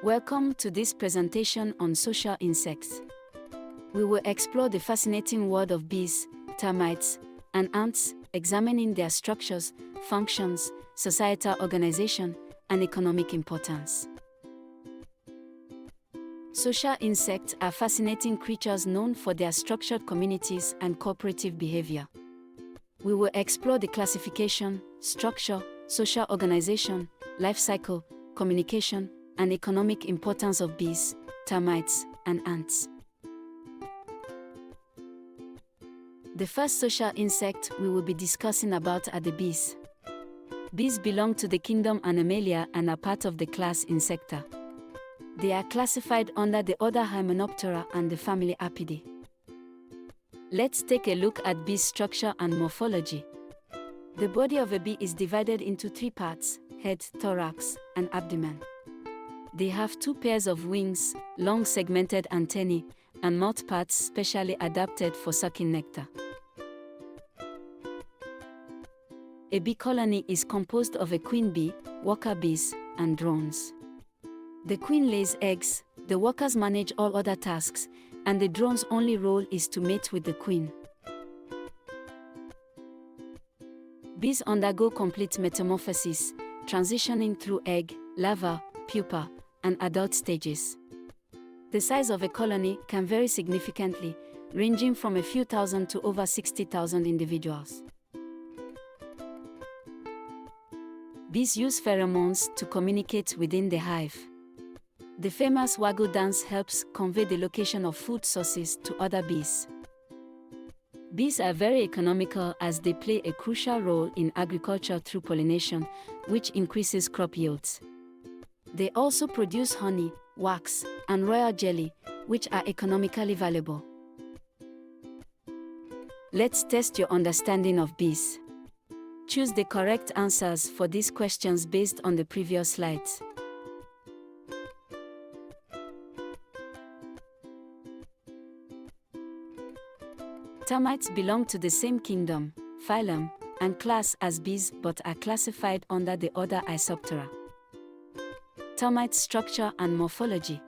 Welcome to this presentation on social insects. We will explore the fascinating world of bees, termites, and ants, examining their structures, functions, societal organization, and economic importance. Social insects are fascinating creatures known for their structured communities and cooperative behavior. We will explore the classification, structure, social organization, life cycle, communication, and economic importance of bees, termites, and ants. The first social insect we will be discussing about are the bees. Bees belong to the kingdom Animalia and are part of the class Insecta. They are classified under the order Hymenoptera and the family Apidae. Let's take a look at bees' structure and morphology. The body of a bee is divided into three parts: head, thorax, and abdomen. They have two pairs of wings, long segmented antennae, and mouthparts specially adapted for sucking nectar. A bee colony is composed of a queen bee, worker bees, and drones. The queen lays eggs, the workers manage all other tasks, and the drone's only role is to mate with the queen. Bees undergo complete metamorphosis, transitioning through egg, larva, pupa, and adult stages. The size of a colony can vary significantly, ranging from a few thousand to over 60,000 individuals. Bees use pheromones to communicate within the hive. The famous waggle dance helps convey the location of food sources to other bees. Bees are very economical as they play a crucial role in agriculture through pollination, which increases crop yields. They also produce honey, wax, and royal jelly, which are economically valuable. Let's test your understanding of bees. Choose the correct answers for these questions based on the previous slides. Termites belong to the same kingdom, phylum, and class as bees but are classified under the order Isoptera. Termite structure and morphology.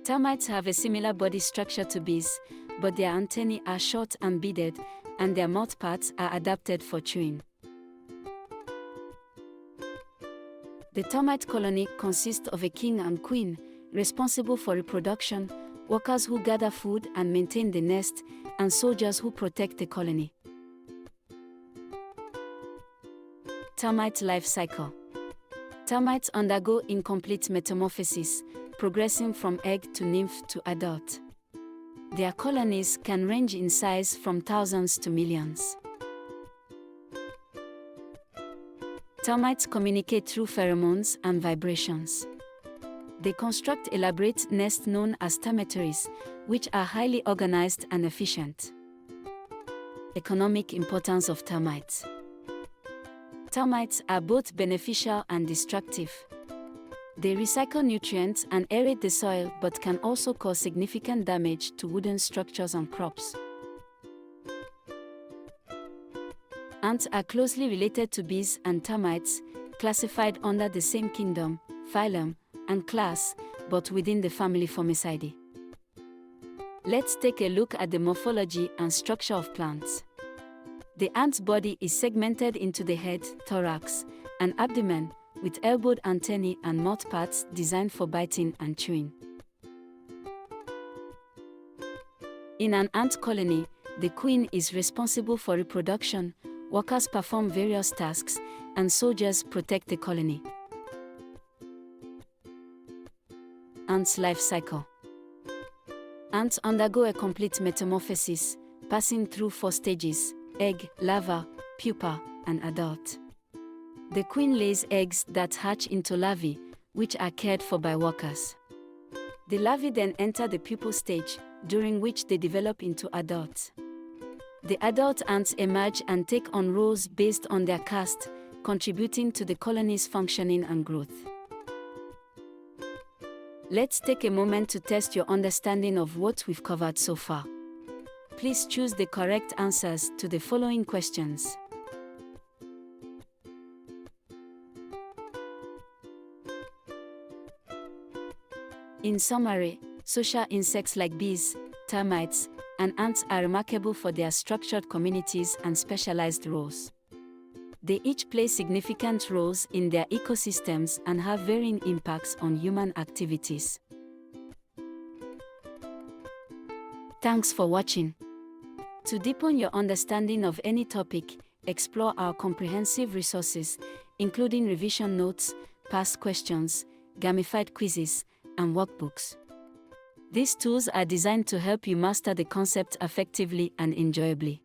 Termites have a similar body structure to bees, but their antennae are short and beaded, and their mouthparts are adapted for chewing. The termite colony consists of a king and queen, responsible for reproduction, workers who gather food and maintain the nest, and soldiers who protect the colony. Termite life cycle. Termites undergo incomplete metamorphosis, progressing from egg to nymph to adult. Their colonies can range in size from thousands to millions. Termites communicate through pheromones and vibrations. They construct elaborate nests known as termitaries, which are highly organized and efficient. Economic importance of termites. Termites are both beneficial and destructive. They recycle nutrients and aerate the soil but can also cause significant damage to wooden structures and crops. Ants are closely related to bees and termites, classified under the same kingdom, phylum, and class, but within the family Formicidae. Let's take a look at the morphology and structure of plants. The ant's body is segmented into the head, thorax, and abdomen, with elbowed antennae and mouthparts designed for biting and chewing. In an ant colony, the queen is responsible for reproduction, workers perform various tasks, and soldiers protect the colony. Ants' life cycle. Ants undergo a complete metamorphosis, passing through 4 stages: egg, larva, pupa, and adult. The queen lays eggs that hatch into larvae, which are cared for by workers. The larvae then enter the pupal stage, during which they develop into adults. The adult ants emerge and take on roles based on their caste, contributing to the colony's functioning and growth. Let's take a moment to test your understanding of what we've covered so far. Please choose the correct answers to the following questions. In summary, social insects like bees, termites, and ants are remarkable for their structured communities and specialized roles. They each play significant roles in their ecosystems and have varying impacts on human activities. Thanks for watching. To deepen your understanding of any topic, explore our comprehensive resources, including revision notes, past questions, gamified quizzes, and workbooks. These tools are designed to help you master the concept effectively and enjoyably.